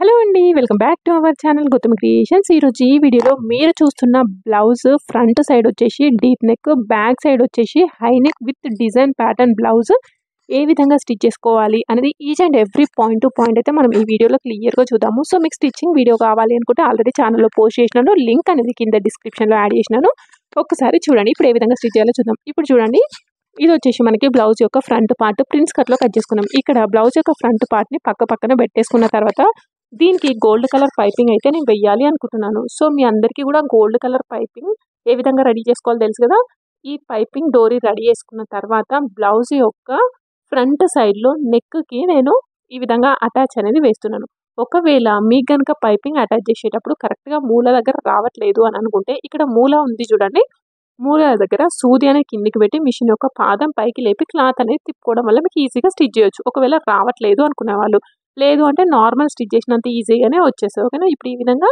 Hello అండి. Welcome back to our channel Gautami creations. ఈరోజు ఈ వీడియోలో మీరు చూస్తున్న బ్లౌజ్ ఫ్రంట్ సైడ్ వచ్చేసి డీప్ నెక్, బ్యాక్ సైడ్ వచ్చేసి high neck with design pattern blouse ఏ విధంగా స్టిచ్ చేసుకోవాలి అనేది each and every point to point అయితే మనం ఈ వీడియోలో క్లియర్గా చూద్దాము. సో మీకు స్టిచ్చింగ్ వీడియో కావాలి అనుకుంటే ఆల్రెడీ ఛానల్లో పోస్ట్ చేసినాను, లింక్ అనేది కింద డిస్క్రిప్షన్లో యాడ్ చేసినాను. ఒక్కసారి చూడండి. ఇప్పుడు ఏ విధంగా స్టిచ్ చేయాలో చూద్దాం. ఇప్పుడు చూడండి, ఇది వచ్చేసి మనకి బ్లౌజ్ యొక్క ఫ్రంట్ పార్ట్ ప్రిన్స్ కట్లో కట్ చేసుకున్నాం. ఇక్కడ బ్లౌజ్ యొక్క ఫ్రంట్ పార్ట్ని పక్కన పెట్టేసుకున్న తర్వాత దీనికి గోల్డ్ కలర్ పైపింగ్ అయితే నేను వెయ్యాలి అనుకుంటున్నాను. సో మీ అందరికీ కూడా గోల్డ్ కలర్ పైపింగ్ ఏ విధంగా రెడీ చేసుకోవాలో తెలుసు కదా. ఈ పైపింగ్ డోరీ రెడీ చేసుకున్న తర్వాత బ్లౌజ్ యొక్క ఫ్రంట్ సైడ్లో నెక్కి నేను ఈ విధంగా అటాచ్ అనేది వేస్తున్నాను. ఒకవేళ మీకు కనుక పైపింగ్ అటాచ్ చేసేటప్పుడు కరెక్ట్గా మూల దగ్గర రావట్లేదు అని అనుకుంటే ఇక్కడ మూల ఉంది చూడండి, మూల దగ్గర సూది అనేది కిందికి పెట్టి మిషన్ యొక్క పాదం పైకి లేపి క్లాత్ అనేది తిప్పుకోవడం వల్ల మీకు ఈజీగా స్టిచ్ చేయొచ్చు. ఒకవేళ రావట్లేదు అనుకునే వాళ్ళు, లేదు అంటే నార్మల్ స్టిచ్ చేసినంత ఈజీగానే వచ్చేస్తుంది. ఓకేనా. ఇప్పుడు ఈ విధంగా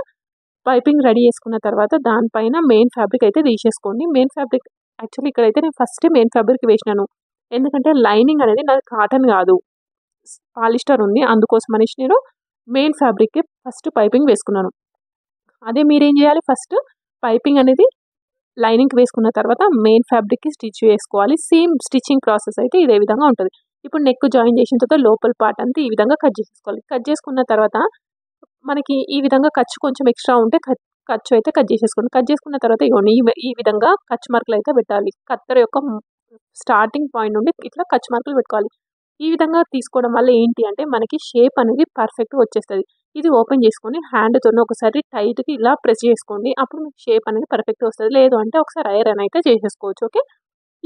పైపింగ్ రెడీ చేసుకున్న తర్వాత దానిపైన మెయిన్ ఫ్యాబ్రిక్ అయితే తీసేసుకోండి. మెయిన్ ఫ్యాబ్రిక్ యాక్చువల్లీ ఇక్కడైతే నేను ఫస్ట్ మెయిన్ ఫ్యాబ్రిక్ వేసినాను, ఎందుకంటే లైనింగ్ అనేది నాకు కాటన్ కాదు, పాలిస్టర్ ఉంది, అందుకోసం అనేసి నేను మెయిన్ ఫ్యాబ్రిక్కి ఫస్ట్ పైపింగ్ వేసుకున్నాను. అదే మీరేం చేయాలి, ఫస్ట్ పైపింగ్ అనేది లైనింగ్కి వేసుకున్న తర్వాత మెయిన్ ఫ్యాబ్రిక్కి స్టిచ్ వేసుకోవాలి. సేమ్ స్టిచ్చింగ్ ప్రాసెస్ అయితే ఇదే విధంగా ఉంటుంది. ఇప్పుడు నెక్ జాయిన్ చేసిన తర్వాత లోపల పార్ట్ అంతా ఈ విధంగా కట్ చేసుకోవాలి. కట్ చేసుకున్న తర్వాత మనకి ఈ విధంగా ఖర్చు కొంచెం ఎక్స్ట్రా ఉంటే ఖర్చు అయితే కట్ చేసేసుకోండి. కట్ చేసుకున్న తర్వాత ఇవ్వండి ఈ విధంగా ఖర్చు మార్కులు అయితే పెట్టాలి. కత్తెర యొక్క స్టార్టింగ్ పాయింట్ నుండి ఇట్లా ఖర్చు మార్కులు పెట్టుకోవాలి. ఈ విధంగా తీసుకోవడం వల్ల ఏంటి అంటే మనకి షేప్ అనేది పర్ఫెక్ట్గా వచ్చేస్తుంది. ఇది ఓపెన్ చేసుకొని హ్యాండ్తో ఒకసారి టైట్కి ఇలా ప్రెస్ చేసుకోండి. అప్పుడు మీకు షేప్ అనేది పర్ఫెక్ట్గా వస్తుంది. లేదు అంటే ఒకసారి ఐరన్ అయితే చేసేసుకోవచ్చు. ఓకే.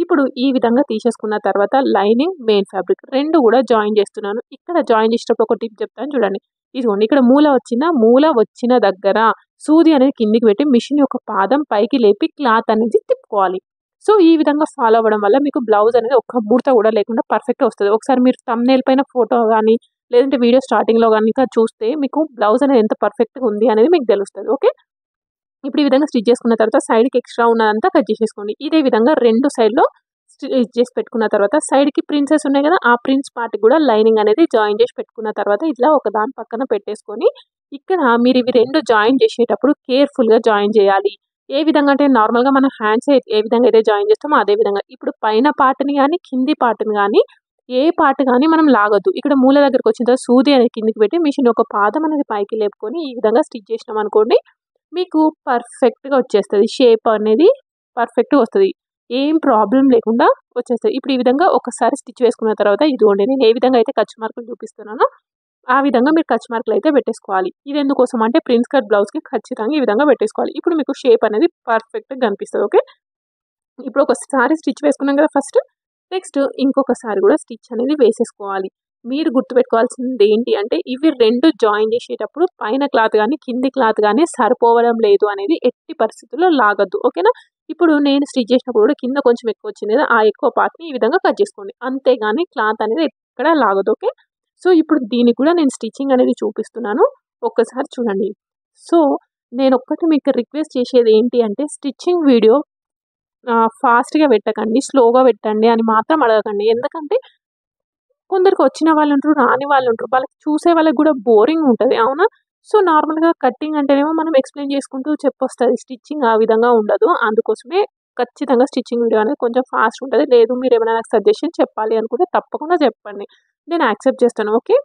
ఇప్పుడు ఈ విధంగా తీసేసుకున్న తర్వాత లైనింగ్, మెయిన్ ఫ్యాబ్రిక్ రెండు కూడా జాయిన్ చేస్తున్నాను. ఇక్కడ జాయిన్ చేసేటప్పుడు ఒక టిప్ చెప్తాను చూడండి. ఇదిగోండి, ఇక్కడ మూల వచ్చిన దగ్గర సూది అనేది కిందికి పెట్టి మిషన్ యొక్క పాదం పైకి లేపి క్లాత్ అనేది తిప్పుకోవాలి. సో ఈ విధంగా ఫాలో అవ్వడం వల్ల మీకు బ్లౌజ్ అనేది ఒక్క ముడత కూడా లేకుండా పర్ఫెక్ట్గా వస్తుంది. ఒకసారి మీరు థంబ్నెయిల్ పైన ఫోటో కానీ లేదంటే వీడియో స్టార్టింగ్లో కానీ చూస్తే మీకు బ్లౌజ్ అనేది ఎంత పర్ఫెక్ట్గా ఉంది అనేది మీకు తెలుస్తుంది. ఓకే. ఇప్పుడు ఈ విధంగా స్టిచ్ చేసుకున్న తర్వాత సైడ్కి ఎక్స్ట్రా ఉన్నదంతా కట్ చేసేసుకోండి. ఇదే విధంగా రెండు సైడ్లో స్టిచ్ చేసి పెట్టుకున్న తర్వాత సైడ్కి ప్రిన్సెస్ ఉన్నాయి కదా, ఆ ప్రిన్స్ పార్ట్కి కూడా లైనింగ్ అనేది జాయిన్ చేసి పెట్టుకున్న తర్వాత ఇట్లా ఒక దాని పక్కన పెట్టేసుకొని ఇక్కడ మీరు ఇవి రెండు జాయిన్ చేసేటప్పుడు కేర్ఫుల్గా జాయిన్ చేయాలి. ఏ విధంగా అంటే నార్మల్గా మన హ్యాండ్స్ ఏ విధంగా అయితే జాయిన్ చేస్తామో అదే విధంగా. ఇప్పుడు పైన పార్ట్ని కానీ కింది పార్ట్ని కానీ ఏ పార్ట్ కానీ మనం లాగొద్దు. ఇక్కడ మూల దగ్గరకు వచ్చిన తర్వాత సూది అనేది కిందికి పెట్టి మిషన్ ఒక పాదం అనేది పైకి లేపుకొని ఈ విధంగా స్టిచ్ చేసినాం అనుకోండి, మీకు పర్ఫెక్ట్గా వచ్చేస్తుంది. షేప్ అనేది పర్ఫెక్ట్గా వస్తుంది, ఏం ప్రాబ్లం లేకుండా వచ్చేస్తుంది. ఇప్పుడు ఈ విధంగా ఒకసారి స్టిచ్ వేసుకున్న తర్వాత ఇదిగోండి, నేను ఏ విధంగా అయితే ఖర్చు మార్కులు చూపిస్తున్నానో ఆ విధంగా మీరు ఖర్చు మార్కులు అయితే పెట్టేసుకోవాలి. ఇది ఎందుకోసం అంటే ప్రిన్స్ కట్ బ్లౌజ్కి ఖచ్చితంగా ఈ విధంగా పెట్టేసుకోవాలి. ఇప్పుడు మీకు షేప్ అనేది పర్ఫెక్ట్గా కనిపిస్తుంది. ఓకే. ఇప్పుడు ఒకసారి స్టిచ్ వేసుకున్నాం కదా ఫస్ట్, నెక్స్ట్ ఇంకొకసారి కూడా స్టిచ్ అనేది వేసేసుకోవాలి. మీరు గుర్తుపెట్టుకోవాల్సింది ఏంటి అంటే ఇవి రెండు జాయిన్ చేసేటప్పుడు పైన క్లాత్ కానీ కింది క్లాత్ కానీ సరిపోవడం లేదు అనేది ఎట్టి పరిస్థితుల్లో లాగద్దు. ఓకేనా. ఇప్పుడు నేను స్టిచ్ చేసినప్పుడు కూడా కింద కొంచెం ఎక్కువ వచ్చింది కదా, ఆ ఎక్కువ పార్ట్ని ఈ విధంగా కట్ చేసుకోండి. అంతేగాని క్లాత్ అనేది ఎక్కడ లాగదు. ఓకే. సో ఇప్పుడు దీనికి కూడా నేను స్టిచ్చింగ్ అనేది చూపిస్తున్నాను, ఒక్కసారి చూడండి. సో నేను ఒక్కటి మీకు రిక్వెస్ట్ చేసేది ఏంటి అంటే స్టిచ్చింగ్ వీడియో ఫాస్ట్గా పెట్టకండి, స్లోగా పెట్టండి అని మాత్రం అడగకండి. ఎందుకంటే కొందరికి వచ్చిన వాళ్ళు ఉంటారు, రాని వాళ్ళు ఉంటారు, వాళ్ళకి చూసే వాళ్ళకి కూడా బోరింగ్ ఉంటుంది. అవునా. సో నార్మల్గా కట్టింగ్ అంటేనేమో మనం ఎక్స్ప్లెయిన్ చేసుకుంటూ చెప్పొస్తుంది, స్టిచ్చింగ్ ఆ విధంగా ఉండదు. అందుకోసమే ఖచ్చితంగా స్టిచ్చింగ్ వీడియో అనేది కొంచెం ఫాస్ట్ ఉంటుంది. లేదు మీరు ఏమైనా నాకు సజెషన్ చెప్పాలి అనుకుంటే తప్పకుండా చెప్పండి, నేను యాక్సెప్ట్ చేస్తాను. ఓకే.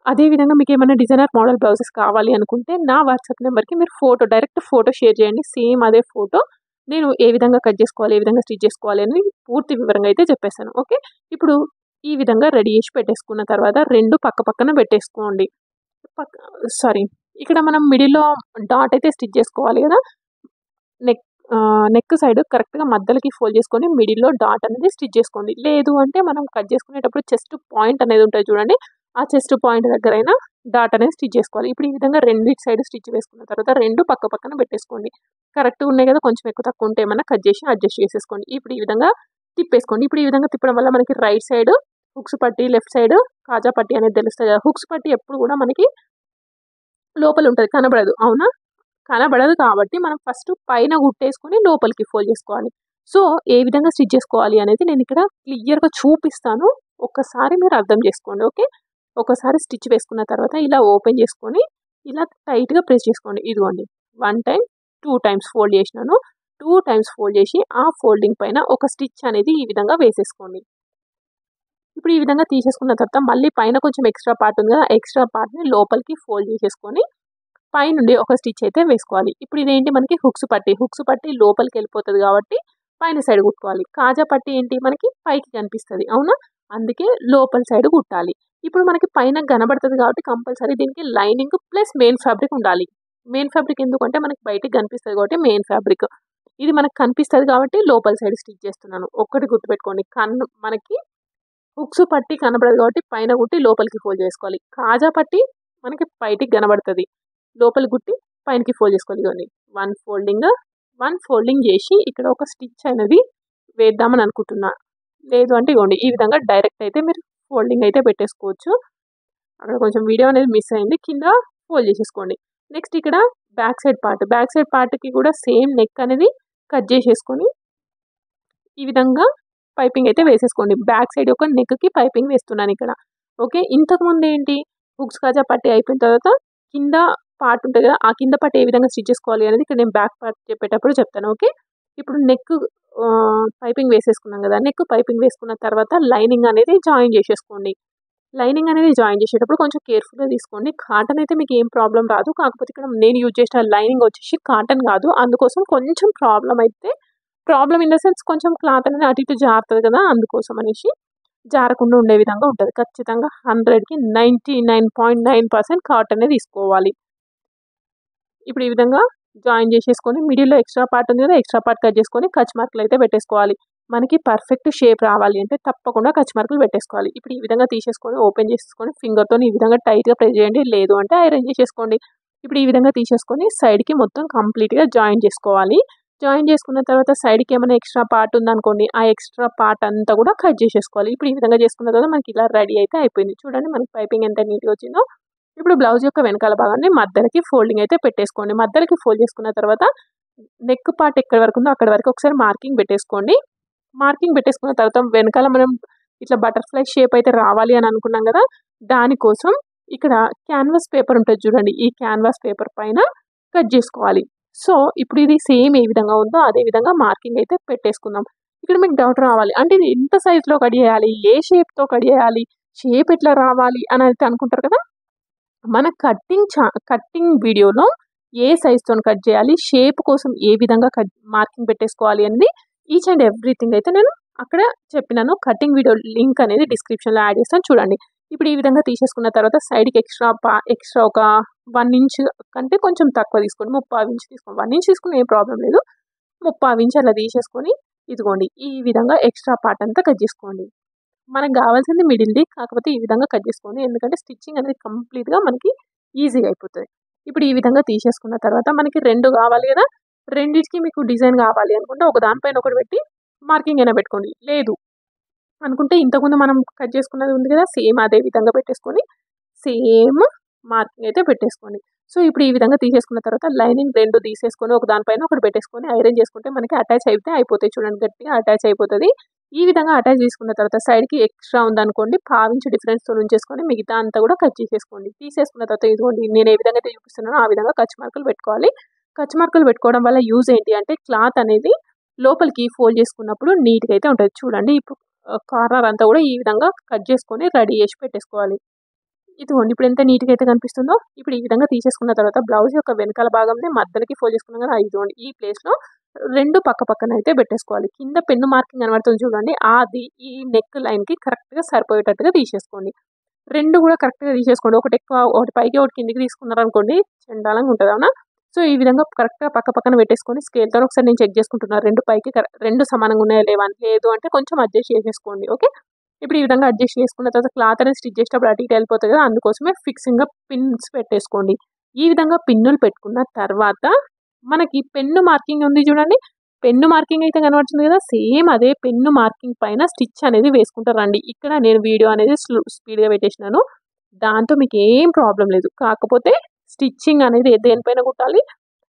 అదేవిధంగా మీకు ఏమైనా డిజైనర్ మోడల్ బ్లౌజెస్ కావాలి అనుకుంటే నా వాట్సాప్ నెంబర్కి మీరు డైరెక్ట్ ఫోటో షేర్ చేయండి. సేమ్ అదే ఫోటో నేను ఏ విధంగా కట్ చేసుకోవాలి, ఏ విధంగా స్టిచ్ చేసుకోవాలి అని పూర్తి వివరంగా అయితే చెప్పేస్తాను. ఓకే. ఇప్పుడు ఈ విధంగా రెడీ చేసి పెట్టేసుకున్న తర్వాత రెండు పక్కన పెట్టేసుకోండి. ఇక్కడ మనం మిడిల్లో డాట్ అయితే స్టిచ్ చేసుకోవాలి కదా. నెక్ సైడ్ కరెక్ట్గా మధ్యలోకి ఫోల్డ్ చేసుకొని మిడిల్లో డాట్ అనేది స్టిచ్ చేసుకోండి. లేదు అంటే మనం కట్ చేసుకునేటప్పుడు చెస్ట్ పాయింట్ అనేది ఉంటుంది చూడండి, ఆ చెస్ట్ పాయింట్ దగ్గర అయినా డాట్ అనేది స్టిచ్ చేసుకోవాలి. ఇప్పుడు ఈ విధంగా రెండింటి సైడ్ స్టిచ్ వేసుకున్న తర్వాత రెండు పక్కన పెట్టేసుకోండి. కరెక్ట్గా ఉన్నాయి కదా, కొంచెం ఎక్కువ తక్కువ ఉంటే ఏమైనా కట్ చేసి అడ్జస్ట్ చేసేసుకోండి. ఇప్పుడు ఈ విధంగా తిప్పేసుకోండి. ఇప్పుడు ఈ విధంగా తిప్పడం వల్ల మనకి రైట్ సైడ్ హుక్స్ పట్టి, లెఫ్ట్ సైడ్ కాజా పట్టి అనేది తెలుస్తుంది కదా. హుక్స్ పట్టి ఎప్పుడు కూడా మనకి లోపల ఉంటుంది, కనబడదు. అవునా. కనబడదు కాబట్టి మనం ఫస్ట్ పైన గుట్టేసుకొని లోపలికి ఫోల్డ్ చేసుకోవాలి. సో ఏ విధంగా స్టిచ్ చేసుకోవాలి అనేది నేను ఇక్కడ క్లియర్గా చూపిస్తాను, ఒక్కసారి మీరు అర్థం చేసుకోండి. ఓకే. ఒకసారి స్టిచ్ వేసుకున్న తర్వాత ఇలా ఓపెన్ చేసుకొని ఇలా టైట్గా ప్రెస్ చేసుకోండి. ఇదిగోండి 1 టైం 2 టైమ్స్ ఫోల్డ్ చేసినాను. 2 టైమ్స్ ఫోల్డ్ చేసి ఆ ఫోల్డింగ్ పైన ఒక స్టిచ్ అనేది ఈ విధంగా వేసేసుకోండి. ఇప్పుడు ఈ విధంగా తీసేసుకున్న తర్వాత మళ్ళీ పైన కొంచెం ఎక్స్ట్రా పార్ట్ ఉంది కదా, ఎక్స్ట్రా పార్ట్ని లోపలికి ఫోల్డ్ చేసేసుకొని పైనుండి ఒక స్టిచ్ అయితే వేసుకోవాలి. ఇప్పుడు ఇదేంటి మనకి హుక్స్ పట్టి లోపలికి వెళ్ళిపోతుంది కాబట్టి పైన సైడ్ కుట్టుకోవాలి. కాజా పట్టి ఏంటి మనకి పైకి కనిపిస్తుంది అవునా, అందుకే లోపల సైడ్ కుట్టాలి. ఇప్పుడు మనకి పైన కనబడుతుంది కాబట్టి కంపల్సరీ దీనికి లైనింగ్ ప్లస్ మెయిన్ ఫ్యాబ్రిక్ ఉండాలి. మెయిన్ ఫ్యాబ్రిక్ ఎందుకంటే మనకి బయటికి కనిపిస్తుంది కాబట్టి మెయిన్ ఫ్యాబ్రిక్ ఇది మనకు కనిపిస్తుంది కాబట్టి లోపల సైడ్ స్టిచ్ చేస్తున్నాను. ఒక్కటి గుర్తుపెట్టుకోండి, మనకి హుక్స్ పట్టి కనబడదు కాబట్టి పైన కుట్టి లోపలికి ఫోల్డ్ చేసుకోవాలి. కాజా పట్టి మనకి బయటికి కనబడుతుంది, లోపలికి కుట్టి పైనకి ఫోల్డ్ చేసుకోవాలి. ఇవన్నీ వన్ ఫోల్డింగ్ చేసి ఇక్కడ ఒక స్టిచ్ అనేది వేద్దామని అనుకుంటున్నా. లేదు అంటే ఇవ్వండి ఈ విధంగా డైరెక్ట్ అయితే మీరు ఫోల్డింగ్ అయితే పెట్టేసుకోవచ్చు. అక్కడ కొంచెం వీడియో అనేది మిస్ అయింది, కింద ఫోల్డ్ చేసేసుకోండి. నెక్స్ట్ ఇక్కడ బ్యాక్ సైడ్ పార్ట్కి కూడా సేమ్ నెక్ అనేది కట్ చేసేసుకొని ఈ విధంగా పైపింగ్ అయితే వేసేసుకోండి. బ్యాక్ సైడ్ ఒక నెక్కి పైపింగ్ వేస్తున్నాను ఇక్కడ. ఓకే, ఇంతకుముందు ఏంటి హుక్స్ కాజా పట్టి అయిపోయిన తర్వాత కింద పార్ట్ ఉంటుంది కదా, ఆ కింద పార్ట్ ఏ విధంగా స్టిచ్ చేసుకోవాలి అనేది ఇక్కడ నేను బ్యాక్ పార్ట్ చెప్పేటప్పుడు చెప్తాను. ఓకే, ఇప్పుడు నెక్ పైపింగ్ వేసేసుకున్నాం కదా, నెక్ పైపింగ్ వేసుకున్న తర్వాత లైనింగ్ అనేది జాయిన్ చేసేసుకోండి. లైనింగ్ అనేది జాయిన్ చేసేటప్పుడు కొంచెం కేర్ఫుల్గా తీసుకోండి. కాటన్ అయితే మీకు ఏం ప్రాబ్లం రాదు, కాకపోతే ఇక్కడ నేను యూజ్ చేసిన లైనింగ్ వచ్చేసి కాటన్ కాదు, అందుకోసం కొంచెం ప్రాబ్లం ఇన్ ద సెన్స్ కొంచెం క్లాత్ అనేది అటు ఇటు జారుతుంది కదా, అందుకోసం అనేసి జారకుండా ఉండే విధంగా ఉంటుంది. ఖచ్చితంగా 100కి 99.9% కాటనే తీసుకోవాలి. ఇప్పుడు ఈ విధంగా జాయిన్ చేసేసుకొని మిడిల్లో ఎక్స్ట్రా పార్ట్ ఉంది కదా, ఎక్స్ట్రా పార్ట్ కట్ చేసుకొని కచ్ మార్కులు అయితే పెట్టేసుకోవాలి. మనకి పర్ఫెక్ట్ షేప్ రావాలి అంటే తప్పకుండా కచ్ మార్కులు పెట్టేసుకోవాలి. ఇప్పుడు ఈ విధంగా తీసేసుకొని ఓపెన్ చేసేసుకొని ఫింగర్తో ఈ విధంగా టైట్గా ప్రెస్ చేయండి, లేదు అంటే ఐరన్ చేసేసుకోండి. ఇప్పుడు ఈ విధంగా తీసేసుకొని సైడ్కి మొత్తం కంప్లీట్గా జాయిన్ చేసుకోవాలి. జాయిన్ చేసుకున్న తర్వాత సైడ్కి ఏమైనా ఎక్స్ట్రా పార్ట్ ఉందనుకోండి, ఆ ఎక్స్ట్రా పార్ట్ అంతా కూడా కట్ చేసేసుకోవాలి. ఇప్పుడు ఈ విధంగా చేసుకున్న తర్వాత మనకి ఇలా రెడీ అయితే అయిపోయింది. చూడండి మనకి పైపింగ్ ఎంత నీట్గా వచ్చిందో. ఇప్పుడు బ్లౌజ్ యొక్క వెనకాల భాగాన్ని మధ్యలోకి ఫోల్డింగ్ అయితే పెట్టేసుకోండి. మధ్యలోకి ఫోల్డ్ చేసుకున్న తర్వాత నెక్ పార్ట్ ఎక్కడి వరకు ఉందో అక్కడి వరకు ఒకసారి మార్కింగ్ పెట్టేసుకోండి. మార్కింగ్ పెట్టేసుకున్న తర్వాత వెనకాల మనం ఇట్లా బటర్ఫ్లై షేప్ అయితే రావాలి అని అనుకున్నాం కదా, దానికోసం ఇక్కడ క్యాన్వాస్ పేపర్ ఉంటుంది చూడండి, ఈ క్యాన్వాస్ పేపర్ పైన కట్ చేసుకోవాలి. సో ఇప్పుడు ఇది సేమ్ ఏ విధంగా ఉందో అదే విధంగా మార్కింగ్ అయితే పెట్టేసుకుందాం. ఇక్కడ మీకు డౌట్ రావాలి, అంటే ఇది ఎంత సైజులో కట్ చేయాలి, ఏ షేప్తో కట్ చేయాలి, షేప్ ఎట్లా రావాలి అని అయితే అనుకుంటారు కదా. మన కట్టింగ్ వీడియోలో ఏ సైజ్తో కట్ చేయాలి, షేప్ కోసం ఏ విధంగా మార్కింగ్ పెట్టేసుకోవాలి అనేది ఈచ్ అండ్ ఎవ్రీథింగ్ అయితే నేను అక్కడ చెప్పినాను. కటింగ్ వీడియో లింక్ అనేది డిస్క్రిప్షన్లో యాడ్ చేస్తాను, చూడండి. ఇప్పుడు ఈ విధంగా తీసేసుకున్న తర్వాత సైడ్కి ఎక్స్ట్రా ఒక 1 ఇంచ్ కంటే కొంచెం తక్కువ తీసుకోండి, 3/4 ఇంచ్ తీసుకోండి. 1 ఇంచ్ తీసుకుని ఏం ప్రాబ్లం లేదు, 3/4 ఇంచ్ అలా తీసేసుకొని ఇదిగోండి ఈ విధంగా ఎక్స్ట్రా పార్ట్ అంతా కట్ చేసుకోండి. మనకు కావాల్సింది మిడిల్ది, కాకపోతే ఈ విధంగా కట్ చేసుకోండి, ఎందుకంటే స్టిచ్చింగ్ అనేది కంప్లీట్గా మనకి ఈజీగా అయిపోతుంది. ఇప్పుడు ఈ విధంగా తీసేసుకున్న తర్వాత మనకి 2 కావాలి కదా, రెండింటికి మీకు డిజైన్ కావాలి అనుకుంటే ఒక దానిపైన ఒకటి పెట్టి మార్కింగ్ అయినా పెట్టుకోండి. లేదు అనుకుంటే ఇంతకుముందు మనం కట్ చేసుకున్నది ఉంది కదా, సేమ్ అదే విధంగా పెట్టేసుకొని సేమ్ మార్కింగ్ అయితే పెట్టేసుకోండి. సో ఇప్పుడు ఈ విధంగా తీసేసుకున్న తర్వాత లైనింగ్ 2 తీసేసుకొని ఒక దానిపైన ఒకటి పెట్టేసుకొని ఐరన్ చేసుకుంటే మనకి అటాచ్ అయితే అయిపోతాయి. చూడండి గట్టిగా అటాచ్ అయిపోతుంది. ఈ విధంగా అటాచ్ చేసుకున్న తర్వాత సైడ్కి ఎక్స్ట్రా ఉందనుకోండి 1/2 ఇంచ్ డిఫరెన్స్తో ఉంచేసుకొని మిగతా అంతా కూడా కట్ చేసేసుకోండి. తీసేసుకున్న తర్వాత ఇదిగోండి నేను ఏ విధంగా అయితే చూపిస్తున్నానో ఆ విధంగా కచ్ మార్కులు పెట్టుకోవాలి. కచ్ మార్కులు పెట్టుకోవడం వల్ల యూజ్ ఏంటి అంటే క్లాత్ అనేది లోపలికి ఫోల్డ్ చేసుకున్నప్పుడు నీట్గా అయితే ఉంటుంది. చూడండి ఇప్పుడు కార్నర్ అంతా కూడా ఈ విధంగా కట్ చేసుకొని రెడీ చేసి పెట్టేసుకోవాలి. ఇదిగోండి ఇప్పుడు ఎంత నీట్గా అయితే కనిపిస్తుందో. ఇప్పుడు ఈ విధంగా తీసేసుకున్న తర్వాత బ్లౌజ్ యొక్క వెనకాల భాగంని మధ్యలోకి ఫోల్డ్ చేసుకున్నాం కదా, ఇదిగోండి ఈ ప్లేస్లో 2 పక్కన అయితే పెట్టేసుకోవాలి. కింద పెన్ను మార్కింగ్ కనబడుతుంది చూడండి, అది ఈ నెక్ లైన్కి కరెక్ట్గా సరిపోయేటట్టుగా తీసేసుకోండి. 2 కూడా కరెక్ట్గా తీసేసుకోండి. ఒకటి ఎక్కువ ఒకటి పైకి ఒకటి కిందికి తీసుకున్నారు అనుకోండి చండాలంగా ఉంటుంది అవునా. సో ఈ విధంగా కరెక్ట్గా పక్కన పెట్టేసుకొని స్కేల్తో ఒకసారి నేను చెక్ చేసుకుంటున్నాను 2 పైకి 2 సమానంగా ఉన్నాయా లేవా అని. లేదు అంటే కొంచెం అడ్జస్ట్ చేసేసుకోండి. ఓకే, ఇప్పుడు ఈ విధంగా అడ్జస్ట్ చేసుకున్న తర్వాత క్లాత్ అనేది స్టిచ్ చేసేటప్పుడు అటు ఇటు వెళ్ళిపోతుంది కదా, అందుకోసమే ఫిక్సింగ్గా పిన్స్ పెట్టేసుకోండి. ఈ విధంగా పిన్నులు పెట్టుకున్న తర్వాత మనకి పెన్ను మార్కింగ్ ఉంది చూడండి, పెన్ను మార్కింగ్ అయితే కనబడుతుంది కదా, సేమ్ అదే పెన్ను మార్కింగ్ పైన స్టిచ్ అనేది వేసుకుంటారండి. ఇక్కడ నేను వీడియో అనేది స్పీడ్గా పెట్టేసినాను, దాంతో మీకు ఏం ప్రాబ్లం లేదు. కాకపోతే స్టిచ్చింగ్ అనేది దేనిపైన కుట్టాలి,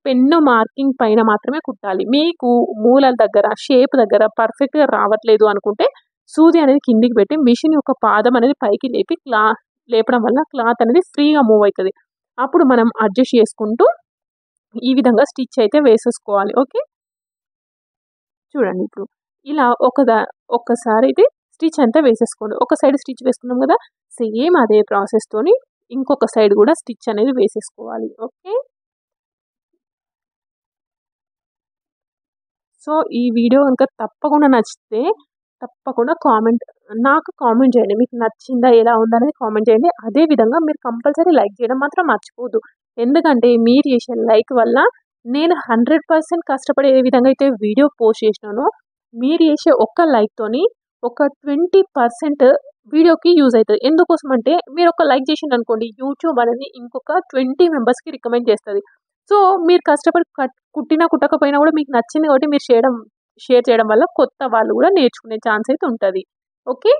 పెన్ను మార్కింగ్ పైన మాత్రమే కుట్టాలి. మీకు మూలల దగ్గర షేప్ దగ్గర పర్ఫెక్ట్గా రావట్లేదు అనుకుంటే సూది అనేది కిందికి పెట్టి మిషన్ యొక్క పాదం అనేది పైకి లేపడం వల్ల క్లాత్ అనేది ఫ్రీగా మూవ్ అవుతుంది. అప్పుడు మనం అడ్జస్ట్ చేసుకుంటూ ఈ విధంగా స్టిచ్ అయితే వేసేసుకోవాలి. ఓకే. చూడండి ఇప్పుడు ఇలా ఒక్కసారి అయితే స్టిచ్ అంతా వేసేసుకోండి. ఒక సైడ్ స్టిచ్ వేసుకున్నాం కదా, సేమ్ అదే ప్రాసెస్‌తోని ఇంకొక సైడ్ కూడా స్టిచ్ అనేది వేసేసుకోవాలి. ఓకే. సో, ఈ వీడియో గనుక తప్పకుండా నచ్చితే తప్పకుండా నాకు కామెంట్ చేయండి. మీకు నచ్చిందా? ఎలా ఉందనేది కామెంట్ చేయండి. అదే విధంగా మీరు కంపల్సరీ లైక్ చేయడం మాత్రం మర్చిపోవద్దు. ఎందుకంటే మీరు చేసే లైక్ వల్ల నేను 100% కష్టపడి ఏ విధంగా అయితే వీడియో పోస్ట్ చేసినానో, మీరు చేసే ఒక్క లైక్‌తోని ఒక 20% వీడియోకి యూజ్ అయితది. ఎందుకోసం అంటే మీరు ఒక లైక్ చేసిండ్రనుకోండి, యూట్యూబ్ అనేది ఇంకొక 20 మెంబర్స్‌కి రికమెండ్ చేస్తది. సో, మీరు కష్టపడి కుట్టినా, కుట్టకపోయినా కూడా మీకు నచ్చింది కాబట్టి మీరు షేర్ చేయడం వల్ల కొత్త వాళ్ళు కూడా నేర్చుకునే ఛాన్స్ అయితే ఉంటది. ఓకే.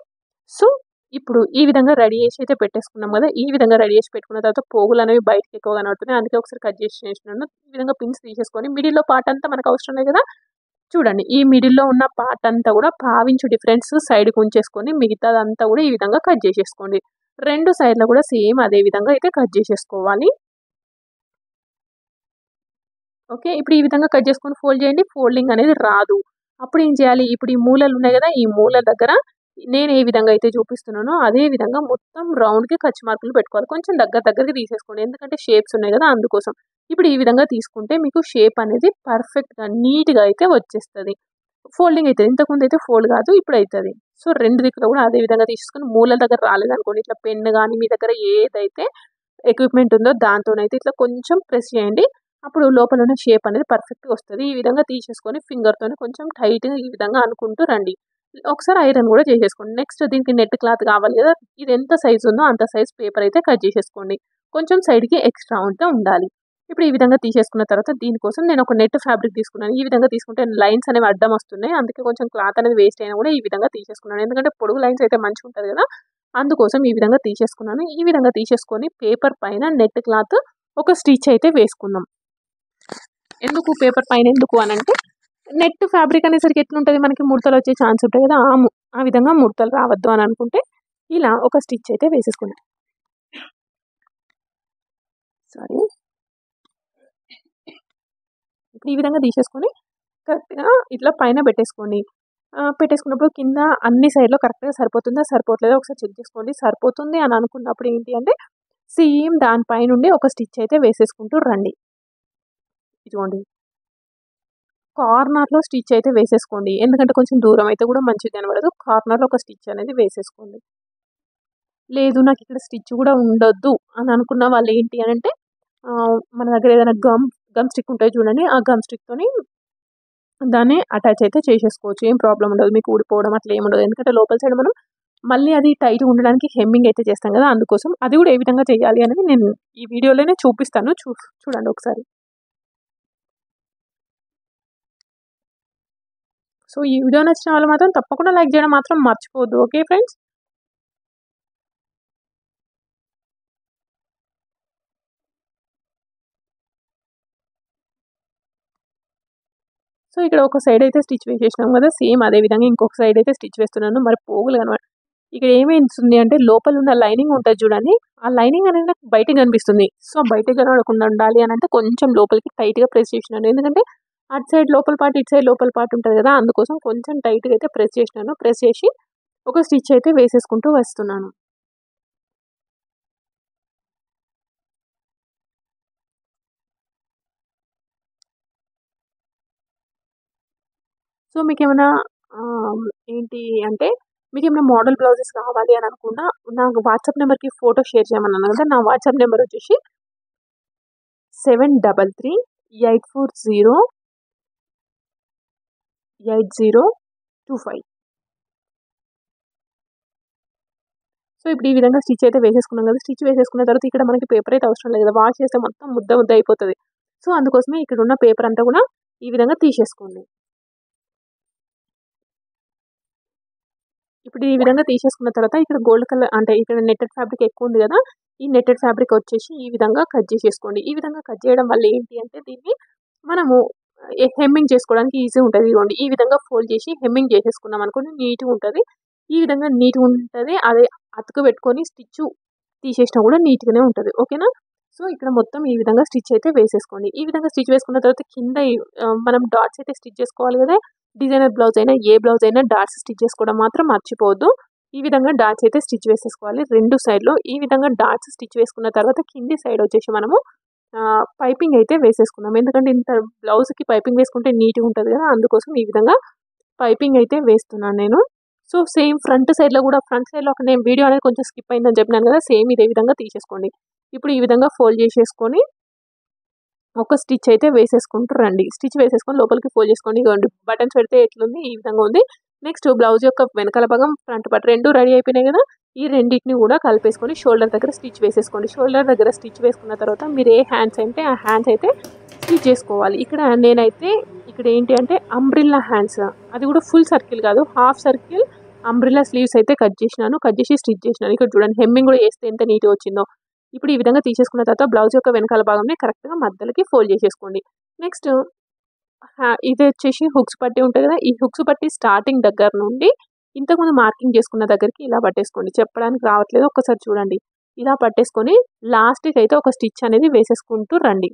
సో, ఇప్పుడు ఈ విధంగా రెడీ చేసి అయితే పెట్టేసుకున్నాం కదా! ఈ విధంగా రెడీ చేసి పెట్టుకున్న తర్వాత పోగులనేవి బయటకి ఎక్కువ కనబడుతున్నాయి. అందుకే ఒకసారి కట్ చేసేసినాను. ఈ విధంగా పిన్స్ తీసేసుకొని మిడిల్‌లో పార్ట్ అంతా మనకు అవసరం లేదు కదా! చూడండి ఈ మిడిల్‌లో ఉన్న పార్ట్ అంతా కూడా పావించు డిఫరెన్స్ సైడ్‌కి ఉంచేసుకొని మిగతాదంతా కూడా ఈ విధంగా కట్ చేసేసుకోండి. 2 సైడ్‌ల కూడా సేమ్ అదే విధంగా అయితే కట్ చేసేసుకోవాలి. ఓకే. ఇప్పుడు ఈ విధంగా కట్ చేసుకొని ఫోల్డ్ చేయండి. ఫోల్డింగ్ అనేది రాదు. అప్పుడు ఏం చేయాలి? ఇప్పుడు ఈ మూలలు ఉన్నాయి కదా! ఈ మూలల దగ్గర నేను ఏ విధంగా అయితే చూపిస్తున్నానో అదే విధంగా మొత్తం రౌండ్‌కి కచ్ మార్కులు పెట్టుకోవాలి. కొంచెం దగ్గరకి తీసేసుకోండి. ఎందుకంటే షేప్స్ ఉన్నాయి కదా! అందుకోసం. ఇప్పుడు ఈ విధంగా తీసుకుంటే మీకు షేప్ అనేది పర్ఫెక్ట్‌గా నీట్‌గా అయితే వచ్చేస్తది. ఫోల్డింగ్ అయితది. ఇంతకుముందు అయితే ఫోల్డ్ కాదు. ఇప్పుడు అయితది. సో, 2 దిక్కులు కూడా అదే విధంగా తీసేసుకొని మూలల దగ్గర రాలేదనుకోండి, ఇట్లా పెన్ గాని మీ దగ్గర ఏదైతే ఎక్విప్‌మెంట్ ఉందో దాంతోనైతే ఇట్లా కొంచెం ప్రెస్ చేయండి. అప్పుడు లోపల ఉన్న షేప్ అనేది పర్ఫెక్ట్‌గా వస్తది. ఈ విధంగా తీసేసుకొని ఫింగర్‌తోని కొంచెం టైట్‌గా ఈ విధంగా అనుకుంటూ రండి. ఒకసారి ఐరన్ కూడా చేసేసుకోండి. నెక్స్ట్ దీనికి నెట్ క్లాత్ కావాలి కదా! ఇది ఎంత సైజ్ ఉందో అంత సైజ్ పేపర్ అయితే కట్ చేసేసుకోండి. కొంచెం సైడ్‌కి ఎక్స్ట్రా ఉంటే ఉండాలి. ఇప్పుడు ఈ విధంగా తీసేసుకున్న తర్వాత దీనికోసం నేను ఒక నెట్ ఫ్యాబ్రిక్ తీసుకున్నాను. ఈ విధంగా తీసుకుంటే లైన్స్ అనేవి అడ్డం వస్తున్నాయి. అందుకే కొంచెం క్లాత్ అనేది వేస్ట్ అయినా కూడా ఈ విధంగా తీసేసుకున్నాను. ఎందుకంటే పొడుగు లైన్స్ అయితే మంచిగుంటది కదా! అందుకోసం ఈ విధంగా తీసేసుకున్నాను. ఈ విధంగా తీసేసుకొని పేపర్ పైన నెట్ క్లాత్ ఒక స్టిచ్ అయితే వేసుకుందాం. ఎందుకు పేపర్ పైన ఎందుకు అనంటే నెట్ ఫ్యాబ్రిక్ అనేసరికి ఎట్లుంటది మనకి ముడతలు వచ్చే ఛాన్స్ ఉంటాయి కదా! ఆ విధంగా ముడతలు రావద్దు అని అనుకుంటే ఇలా ఒక స్టిచ్ అయితే వేసేసుకున్నాం. సారీ. ఇప్పుడు ఈ విధంగా తీసేసుకొని కరెక్ట్‌గా ఇట్లా పైన పెట్టేసుకోండి. పెట్టేసుకున్నప్పుడు కింద అన్ని సైడ్‌లో కరెక్ట్‌గా సరిపోతుందా? సరిపోవట్లేదా? ఒకసారి చెక్ చేసుకోండి. సరిపోతుంది అని అనుకున్నప్పుడు ఏంటి అంటే సేమ్ దాని పైనుండి ఒక స్టిచ్ అయితే వేసేసుకుంటూ రండి. ఇదిగోండి. కార్నర్‌లో స్టిచ్ అయితే వేసేసుకోండి. ఎందుకంటే కొంచెం దూరం అయితే కూడా మంచిగా కనబడదు. కార్నర్‌లో ఒక స్టిచ్ అనేది వేసేసుకోండి. లేదు నాకిక్కడ స్టిచ్ కూడా ఉండొద్దు అని అనుకున్న వాళ్ళు ఏంటి అనంటే మన దగ్గర ఏదైనా గమ్ స్టిక్ ఉంటాయి చూడండి. ఆ గమ్ స్టిక్‌తోని దాన్ని అటాచ్ అయితే చేసేసుకోవచ్చు. ఏం ప్రాబ్లమ్ ఉండదు. మీకు ఊడిపోవడం అట్లా ఏమి ఉండదు. ఎందుకంటే లోపల సైడ్ మనం మళ్ళీ అది టైట్‌గా ఉండడానికి హెమ్మింగ్ అయితే చేస్తాం కదా! అందుకోసం. అది కూడా ఏ విధంగా చేయాలి అనేది నేను ఈ వీడియోలోనే చూపిస్తాను. చూడండి ఒకసారి. సో, ఈ వీడియో నచ్చిన వాళ్ళు మాత్రం తప్పకుండా లైక్ చేయడం మాత్రం మర్చిపోవద్దు. Okay friends. సో, ఇక్కడ ఒక సైడ్ అయితే స్టిచ్ వేసేసినాం కదా! సేమ్ అదే విధంగా ఇంకొక సైడ్ అయితే స్టిచ్ వేస్తున్నాను. మరి పోగులు ఇక్కడ ఏమైతుంది అంటే లోపల ఉన్న లైనింగ్ ఉంటది చూడండి. ఆ లైనింగ్ అనేది నాకు బయటకి కనిపిస్తుంది. సో, బయటకి కనపడకుండా ఉండాలి అనంటే కొంచెం లోపలికి టైట్‌గా ప్రెస్ చేసినాను. ఎందుకంటే అటు సైడ్ లోపల పార్ట్, ఇటు సైడ్ లోపల పార్ట్ ఉంటది కదా! అందుకోసం కొంచెం టైట్‌గా అయితే ప్రెస్ చేసినాను. ప్రెస్ చేసి ఒక స్టిచ్ అయితే వేసేసుకుంటూ వస్తున్నాను. సో, మీకేమైనా ఏంటి అంటే మీకేమైనా మోడల్ బ్లౌజెస్ కావాలి అని అనుకున్నా నాకు వాట్సాప్ నెంబర్‌కి ఫోటో షేర్ చేయమన్నాను కదా! నా వాట్సాప్ నెంబర్ వచ్చేసి 7338408025. సో, ఇప్పుడు ఈ విధంగా స్టిచ్ అయితే వేసేసుకున్నాం కదా! స్టిచ్ వేసేసుకున్న తర్వాత ఇక్కడ మనకి పేపర్ అయితే అవసరం లేదు కదా! వాష్ చేస్తే మొత్తం ముద్ద ముద్ద అయిపోతది. సో, అందుకోసమే ఇక్కడ ఉన్న పేపర్ అంతా కూడా ఈ విధంగా తీసేసుకోండి. ఇప్పుడు ఈ విధంగా తీసేసుకున్న తర్వాత ఇక్కడ గోల్డ్ కలర్ అంటే ఇక్కడ నెట్టెడ్ ఫ్యాబ్రిక్ ఎక్కువ ఉంది కదా! ఈ నెట్టెడ్ ఫ్యాబ్రిక్ వచ్చేసి ఈ విధంగా కట్ చేసేసుకోండి. ఈ విధంగా కట్ చేయడం వల్ల ఏంటి అంటే దీన్ని మనము హెమ్మింగ్ చేసుకోవడానికి ఈజీ ఉంటది. ఇదిగోండి ఈ విధంగా ఫోల్డ్ చేసి హెమ్మింగ్ చేసేసుకున్నాం అనుకోండి నీట్‌గా ఉంటది. ఈ విధంగా నీట్‌గా ఉంటది. అదే అతుకు పెట్టుకొని స్టిచ్చు తీసేసినా కూడా నీట్‌గానే ఉంటది. ఓకేనా? సో ఇక్కడ మొత్తం ఈ విధంగా స్టిచ్ అయితే వేసేసుకోండి. ఈ విధంగా స్టిచ్ వేసుకున్న తర్వాత కింద మనం డాట్స్ అయితే స్టిచ్ చేసుకోవాలి కదా. డిజైనర్ బ్లౌజ్ అయినా ఏ బ్లౌజ్ అయినా డాట్స్ స్టిచ్ చేసుకోవడం మాత్రం మర్చిపోవద్దు. ఈ విధంగా డాట్స్ అయితే స్టిచ్ వేసేసుకోవాలి రెండు సైడ్లో. ఈ విధంగా డాట్స్ స్టిచ్ వేసుకున్న తర్వాత కింది సైడ్ వచ్చేసి మనము పైపింగ్ అయితే వేసేసుకున్నాం. ఎందుకంటే ఇంత బ్లౌజ్కి పైపింగ్ వేసుకుంటే నీట్గా ఉంటుంది కదా, అందుకోసం ఈ విధంగా పైపింగ్ అయితే వేస్తున్నాను నేను. సో సేమ్ ఫ్రంట్ సైడ్లో కూడా, ఫ్రంట్ సైడ్లో ఒక నేను వీడియో అనేది కొంచెం స్కిప్ అయిందని చెప్పినాను కదా, సేమ్ ఇదే విధంగా తీసేసుకోండి. ఇప్పుడు ఈ విధంగా ఫోల్డ్ చేసేసుకొని ఒక స్టిచ్ అయితే వేసేసుకుంటూ రండి. స్టిచ్ వేసేసుకొని లోపలికి ఫోల్డ్ చేసుకోండి. ఇవ్వండి బటన్స్ పెడితే ఎట్లుంది, ఈ విధంగా ఉంది. నెక్స్ట్ బ్లౌజ్ యొక్క వెనకాల భాగం ఫ్రంట్ పార్ట్ రెండు రెడీ అయిపోయినాయి కదా. ఈ రెండింటిని కూడా కలిపేసుకొని షోల్డర్ దగ్గర స్టిచ్ వేసేసుకోండి. షోల్డర్ దగ్గర స్టిచ్ వేసుకున్న తర్వాత మీరు ఏ హ్యాండ్స్ అంటే ఆ హ్యాండ్స్ అయితే స్టిచ్ చేసుకోవాలి. నేనైతే ఇక్కడ ఏంటి అంటే అంబ్రిల్లా హ్యాండ్స్, అది కూడా ఫుల్ సర్కిల్ కాదు, హాఫ్ సర్కిల్ అంబ్రిల్లా స్లీవ్స్ అయితే కట్ చేసి స్టిచ్ చేసినాను. ఇక్కడ చూడండి హెమ్మింగ్ కూడా వేస్తే ఎంత నీట్గా వచ్చిందో. ఇప్పుడు ఈ విధంగా తీసేసుకున్న తర్వాత బ్లౌజ్ యొక్క వెనకాల భాగంని కరెక్ట్గా మధ్యలోకి ఫోల్డ్ చేసేసుకోండి. నెక్స్ట్ ఇది వచ్చేసి హుక్స్ పట్టి ఉంటుంది కదా, ఈ హుక్స్ పట్టి స్టార్టింగ్ దగ్గర నుండి ఇంతకుముందు మార్కింగ్ చేసుకున్న దగ్గరికి ఇలా పట్టేసుకోండి. చెప్పడానికి రావట్లేదు, ఒక్కసారి చూడండి. ఇలా పట్టేసుకొని లాస్ట్కి అయితే ఒక స్టిచ్ అనేది వేసేసుకుంటూ రండి.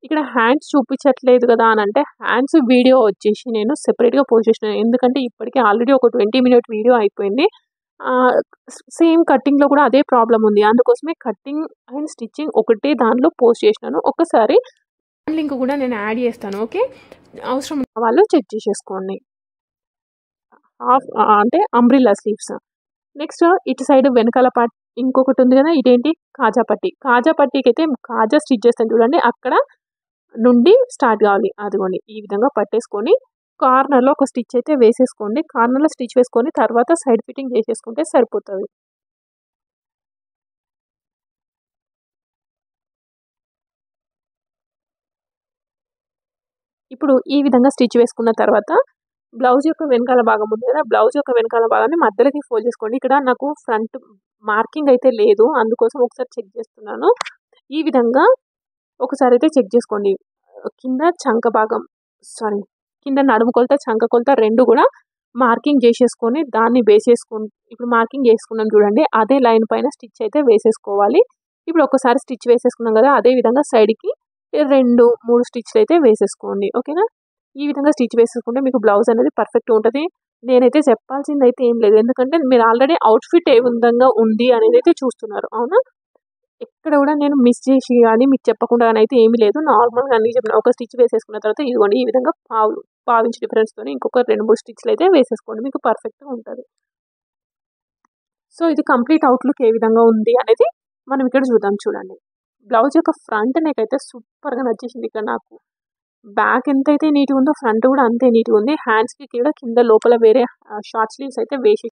ఇక్కడ హ్యాండ్స్ చూపించట్లేదు కదా అని అంటే, హ్యాండ్స్ వీడియో వచ్చేసి నేను సెపరేట్గా పోస్ట్ చేసినాను. ఎందుకంటే ఇప్పటికే ఆల్రెడీ ఒక 20 మినిట్ వీడియో అయిపోయింది. సేమ్ కట్టింగ్లో కూడా అదే ప్రాబ్లం ఉంది. అందుకోసమే కట్టింగ్ అండ్ స్టిచ్చింగ్ ఒకటే దానిలో పోస్ట్ చేసినాను. ఒక్కసారి లింక్ కూడా నేను యాడ్ చేస్తాను. ఓకే, అవసరం ఉన్న వాళ్ళు చెక్ చేసేసుకోండి. హాఫ్ అంటే అంబ్రిల్లా స్లీవ్స్. నెక్స్ట్ ఇటు సైడ్ వెనకాల పార్ట్ ఇంకొకటి ఉంది కదా, ఇదేంటి కాజా పట్టి. కాజా పట్టీకి అయితే కాజా స్టిచ్ చేస్తాను చూడండి, అక్కడ నుండి స్టార్ట్ కావాలి. అదిగోండి ఈ విధంగా పట్టేసుకొని కార్నర్లో ఒక స్టిచ్ అయితే వేసేసుకోండి. కార్నర్లో స్టిచ్ వేసుకొని తర్వాత సైడ్ ఫిట్టింగ్ చేసేసుకుంటే సరిపోతుంది. ఇప్పుడు ఈ విధంగా స్టిచ్ వేసుకున్న తర్వాత బ్లౌజ్ యొక్క వెనకాల భాగం ఉంది కదా, బ్లౌజ్ యొక్క వెనకాల భాగాన్ని మధ్యలోకి ఫోల్డ్ చేసుకోండి. ఇక్కడ నాకు ఫ్రంట్ మార్కింగ్ అయితే లేదు, అందుకోసం ఒకసారి చెక్ చేస్తున్నాను. ఈ విధంగా ఒకసారి అయితే చెక్ చేసుకోండి. కింద చంక భాగం కింద నడుము కొలత చంక కొలత రెండు కూడా మార్కింగ్ చేసేసుకొని దాన్ని వేసేసుకొని, ఇప్పుడు మార్కింగ్ చేసుకున్నాం చూడండి, అదే లైన్ పైన స్టిచ్ అయితే వేసేసుకోవాలి. ఇప్పుడు ఒకసారి స్టిచ్ వేసేసుకున్నాం కదా, అదే విధంగా సైడ్కి 2-3 స్టిచ్లు అయితే వేసేసుకోండి. ఓకేనా, ఈ విధంగా స్టిచ్ వేసేసుకుంటే మీకు బ్లౌజ్ అనేది పర్ఫెక్ట్ ఉంటుంది. నేనైతే చెప్పాల్సింది అయితే ఏం లేదు, ఎందుకంటే మీరు ఆల్రెడీ అవుట్ఫిట్ ఏ విధంగా ఉంది అనేది అయితే చూస్తున్నారు. అవునా, ఎక్కడ కూడా నేను మిస్ చేసి కానీ మీకు చెప్పకుండా అయితే ఏమీ లేదు. నార్మల్గా అన్ని చెప్పిన ఒక స్టిచ్ వేసేసుకున్న తర్వాత ఇదిగోండి ఈ విధంగా పావించి డిఫరెన్స్తో ఇంకొక 2-3 స్టిచ్లు అయితే వేసేసుకోండి, మీకు పర్ఫెక్ట్గా ఉంటుంది. సో ఇది కంప్లీట్ అవుట్లుక్ ఏ విధంగా ఉంది అనేది మనం ఇక్కడ చూద్దాం. చూడండి, బ్లౌజ్ యొక్క ఫ్రంట్ నెక్ అయితే సూపర్గా నచ్చేసింది. ఇక్కడ నాకు బ్యాక్ ఎంతైతే నీట్గా ఉందో ఫ్రంట్ కూడా అంతే నీట్గా ఉంది. హ్యాండ్స్కి కూడా కింద లోపల వేరే షార్ట్ స్లీవ్స్ అయితే వేసి